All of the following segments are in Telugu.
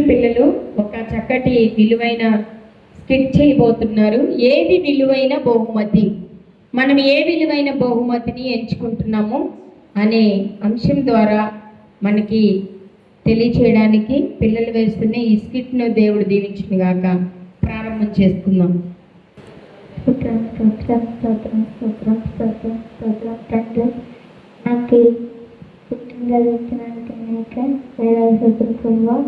పిల్లలు ఒక చక్కటి విలువైన స్కిట్ చేయబోతున్నారు. ఏది విలువైన బహుమతి, మనం ఏ విలువైన బహుమతిని ఎంచుకుంటున్నాము అనే అంశం ద్వారా మనకి తెలియచేయడానికి పిల్లలు వేస్తున్న ఈ స్కిట్ను దేవుడు దీవించును గాక. ప్రారంభం చేసుకుందాం. నాకు పుట్టినరోజు వచ్చినందుకు నీకే వేలాది స్తోత్రం.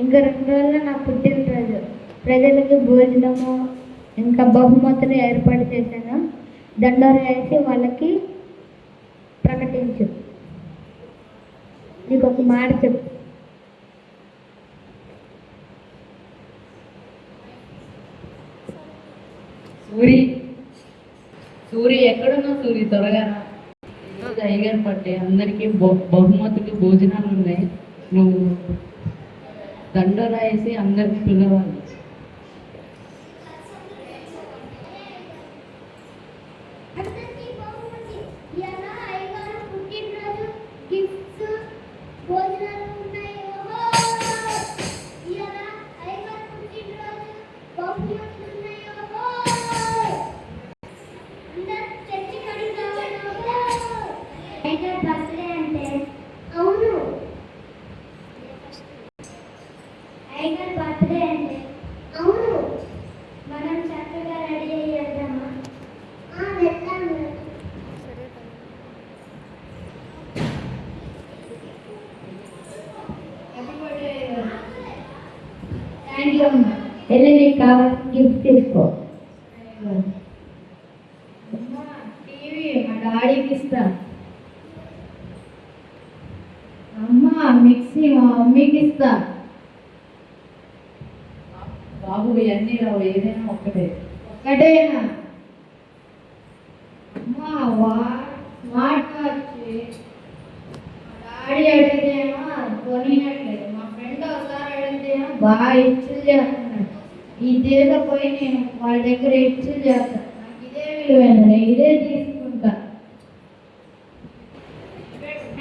ఇంకా 2 రోజుల్లో నా పుట్టినరోజు. ప్రజలకి భోజనము ఇంకా బహుమతులు ఏర్పాటు చేశాను. దండోర వేసి వాళ్ళకి ప్రకటించు. నీకు ఒక మాట చెప్పు. సూరి ఎక్కడున్నా సూరి త్వరగా ఈరోజు అయ్యగారు పట్టే అందరికీ బహుమతులు భోజనాలు ఉన్నాయి. నువ్వు దండోరా వేసి అందరికి పిలవాలి. టైగర్ బర్త్డే అంటే అవును, మనం చక్కగా రెడీ అయ్యి వెళ్దామా? వెళ్తాము. థ్యాంక్ యూ అమ్మా. వెళ్ళి నీకు కావాల్సిన గిఫ్ట్ తీసుకో. టీవీ మా డాడీకి ఇస్తా. అమ్మ మిక్సీ మా మమ్మీకి ఇస్తా. బాబు ఇవన్నీ రావు, ఏదైనా ఒక్కటేనా? అమ్మా స్మార్ట్ వాచ్. డాడీ అడిగితేమో కొనియట్లేదు. మా ఫ్రెండ్ ఒకసారి అడిగితేమో బాగా ఇచ్చులు చేస్తున్నాడు. ఈ తీసుకుపోయి నేను వాళ్ళ దగ్గర ఇచ్చులు చేస్తాను. నాకు ఇదే విలువైన, నేను ఇదే తీసుకుంటా.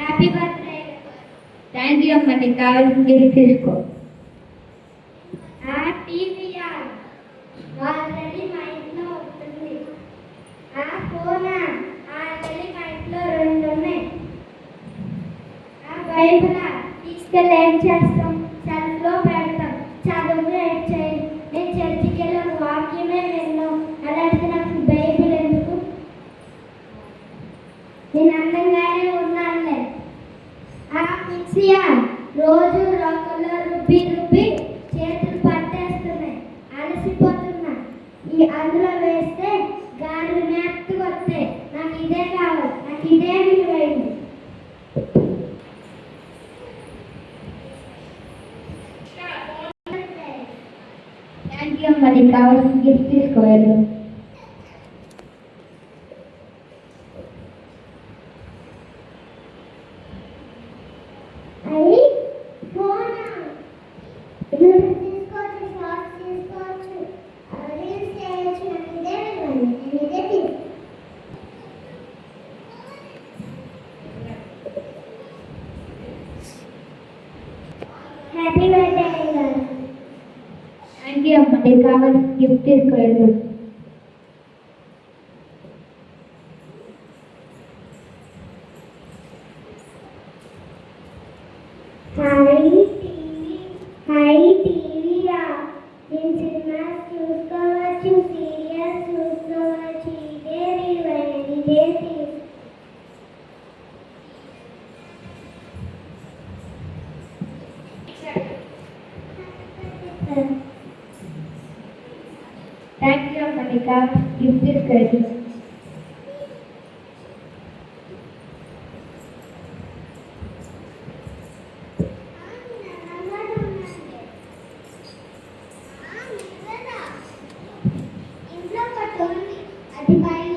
Happy birthday. థ్యాంక్ యూ అమ్మ. నీకు కావాల్సిన గిఫ్ట్ తీసుకో. ఆల్రెడీ మా ఇంట్లో ఉంటుంది. ఆ ఫోన్ ఆల్రెడీ మా ఇంట్లో 2 ఉన్నాయి. ఆ బైబిల్ తీసుకెళ్ళి ఏం చేస్తాం? సెల్ఫ్లో పెడతాం. చదువు చేయి. నేను చర్చికి వెళ్ళి ఒక వాక్యమే విన్నాం. అలాంటి నాకు బైబిల్ ఎందుకు? నేను అందంగానే ఉన్నానులే. ఆ మిక్సీయా రోజు రోకల్లో రుబ్బి చేతులు పట్టేస్తున్నాయి. అలసిపోతున్నాయి. అందులో వేస్తే గాలి మెత్తగా వస్తాయి. నాకు ఇదే కావాలి. నాకు ఇదే విలువైంది. థ్యాంక్ యూ అమ్మ. నీకు కావాల్సిన గిఫ్ట్ తీసుకోవాలి. హ్యాపీ బర్త్డే అయ్యగారు. థ్యాంక్ యూ అమ్మ. నీకు కావాల్సిన గిఫ్ట్ తీసుకోలేదు. హాయ్ టీవీయా. నేను సినిమాస్ చూసుకోవచ్చు, సీరియల్స్ చూసుకోవచ్చు. ఇదే విలువైనది. ఇదే థ్యాంక్ యూ అమ్మ. నీకు కావాల్సిన గిఫ్ట్ తీసుకోలేదు. అది పైన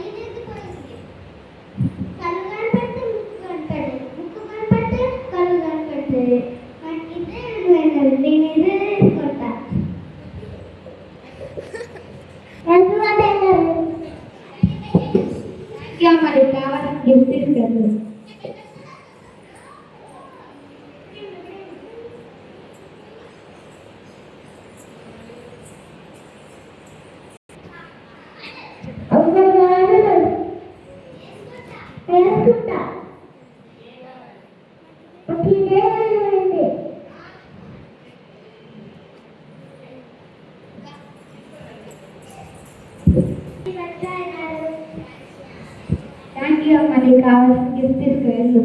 పోయింది. కళ్ళు కనపడితే ముక్కు అంటాడు. సరే నాకు ఇదే విలువైనది నేను ఇదే తీసుకుంటా మరి కావాలని గిఫ్ట్ తీసుకెళ్ళు వేసుకుంటా థ్యాంక్ యూ అమ్మ నీకు కావాల్సిన గిఫ్ట్ తీసుకువెళ్ళు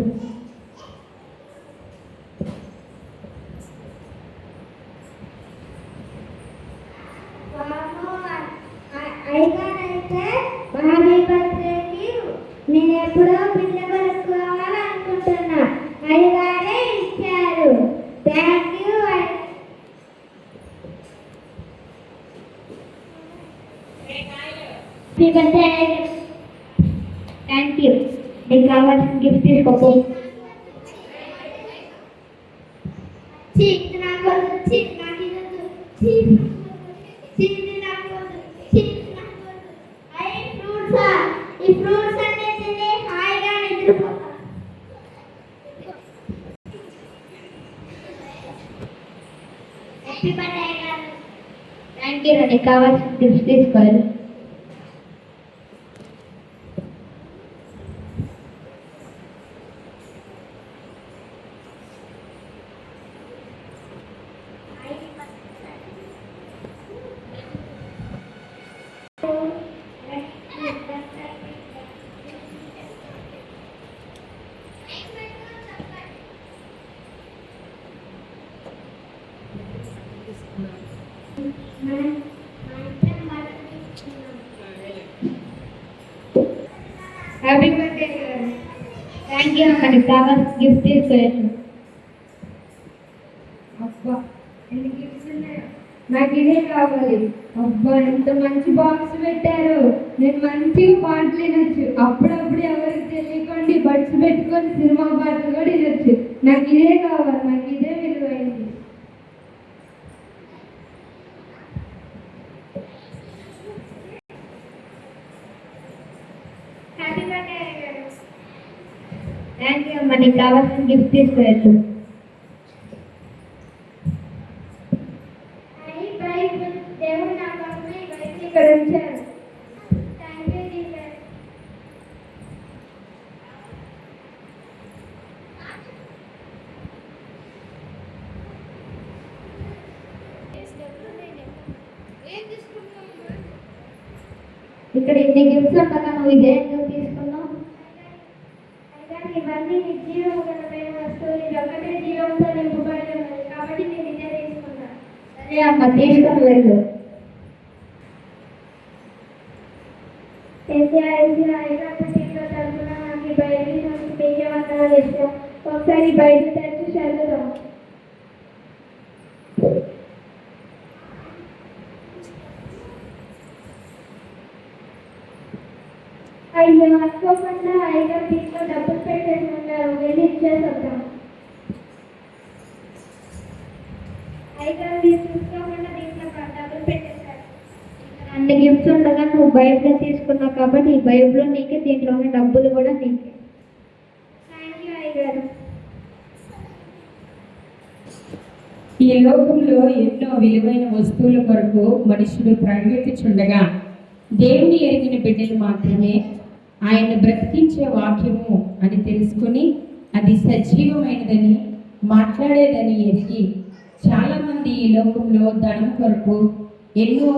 అయితే హ్యాపీ బర్త్డేకి నేను ఎప్పుడో పిల్ల కొనుక్కోవాలనుకుంటున్నా అడిగానే ఇచ్చారు థ్యాంక్ యూ థ్యాంక్ యూ నీకు కావాల్సిన గిఫ్ట్ తీసుకో ఈ ఫ్రూట్స్ అన్ని తిని హాయిగా నిద్రపోతా హ్యాపీ బర్త్డే థ్యాంక్ యూ నీకు కావాల్సిన గిఫ్ట్ తీసుకోవాలి హ్యాపీ బర్త్డే థ్యాంక్ యూ మనకి కావాల్సిన గిఫ్ట్ తీసుకోలేదు అబ్బా ఎన్ని గిఫ్ట్స్ ఉన్నాయో నాకు ఇదే కావాలి. అబ్బా ఎంత మంచి బాక్స్ పెట్టారు. నేను మంచిగా పాటలు వినొచ్చు. అప్పుడప్పుడు ఎవరికి తెలియకుండా బడ్స్ పెట్టుకొని సినిమా పాటలు కూడా వినొచ్చు. నాకు ఇదే కావాలి. నాకు ఇదే విలువైంది. థ్యాంక్ యూ అమ్మ నీకు కావాల్సిన గిఫ్ట్ తీసుకువెళ్ళు దేవుడు నా కోసం ఈ బైక్ ఇక్కడ ఉంచారు థ్యాంక్ యూ జీసస్ ఇక్కడ ఇన్ని గిఫ్ట్స్ ఉండగా నువ్వు ఇదే ఎందుకు తీసుకున్నావు ఇవన్నీ జీవముగలమైన వస్తువులు ఇది ఒకటే జీవంతో నింపబడి ఉన్నది కాబట్టి నేను ఇదే తీసుకున్నాను సరే అమ్మ తీసుకొని వెళ్ళు తరఫున నాకు ఈ బైబిల్ నుంచి మీకే వందనాలు ఇస్తాం ఒకసారి బైబిల్ తెరిచి చదువుదాం అయ్యో అనుకోకుండా ఐదో దీంట్లో డబ్బులు పెట్టేసి ఉన్నారు వెళ్ళి ఇచ్చేసి వద్దాం ఐదో చూసుకోకుండా దీంట్లో డబ్బులు పెట్టేశారు అన్ని గిఫ్ట్స్ ఉండగా నువ్వు బైబిల్ తీసుకున్నావు కాబట్టి ఈ బైబిల్ నీకే దీంట్లోని డబ్బులు కూడా నీకే థ్యాంక్ యూ అయ్యారు ఈ లోకంలో ఎన్నో విలువైన వస్తువుల కొరకు మనుషులు ప్రవేశించుండగా దేవుని ఎరిగిన బిడ్డలు మాత్రమే ఆయన బ్రతికించే వాక్యము అని తెలుసుకుని అది సజీవమైనదని మాట్లాడేదని ఎరిగి చాలామంది ఈ లోకంలో ధనం కొరకు ఎన్నో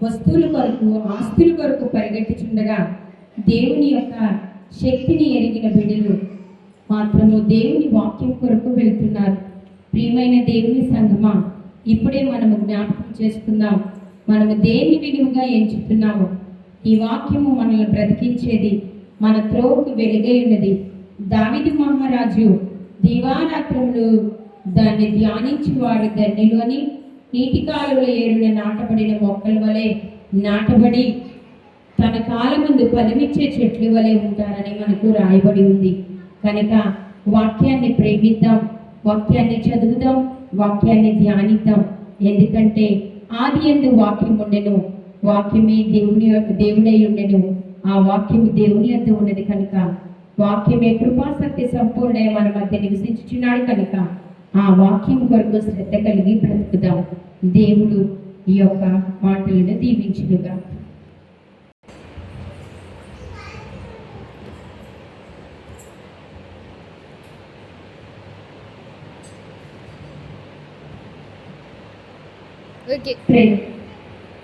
వస్తువుల కొరకు ఆస్తుల కొరకు పరిగెట్టుచుండగా దేవుని యొక్క శక్తిని ఎరిగిన బిడ్డలు మాత్రము దేవుని వాక్యం కొరకు వెళుతున్నారు. ప్రియమైన దేవుని సంగమా, ఇప్పుడే మనము జ్ఞాపకం చేసుకుందాం. మనము దేన్ని విలువగా ఎంచుతున్నాము. ఈ వాక్యము మనల్ని బ్రతికించేది, మన త్రోవకు వెలుగై ఉన్నది. దావీదు మహారాజు దివారాత్రములు దాన్ని ధ్యానించి వాడు ధన్యులోని నీటి కాలువల ఏరున నాటబడిన మొక్కల వలె నాటబడి తన కాలముందు ఫలమిచ్చే చెట్ల వలె ఉంటారని మనకు రాయబడి ఉంది. కనుక వాక్యాన్ని ప్రేమిద్దాం. వాక్యాన్ని చదువుదాం, వాక్యాన్ని ధ్యానిద్దాం. ఎందుకంటే ఆది యందు వాక్యం ఉండెను, వాక్యమే దేవుడై ఉండెను, ఆ వాక్యము దేవుని యొద్ద ఉన్నది కనుక వాక్యమే కృపా సత్య సంపూర్ణ మన మధ్య నివసించుచున్నాడు కనుక ఆ వాక్యం కొరకు శ్రద్ధ కలిగి బ్రతుకుదాం. దేవుడు ఈ యొక్క మాటలను దీవించునుగా. Pray.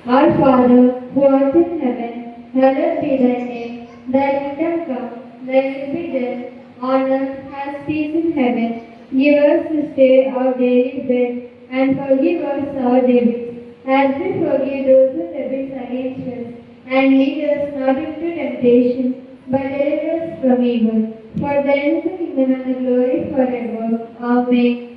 Our Father, who art in heaven, hallowed be thy name. Thy kingdom come, thy will be done, on earth as it is in heaven. Give us this day our daily bread, and forgive us our debts, as we forgive those who rebel against us. And lead us not into temptation, but deliver us from evil. For thine is the kingdom and the glory forever. Amen.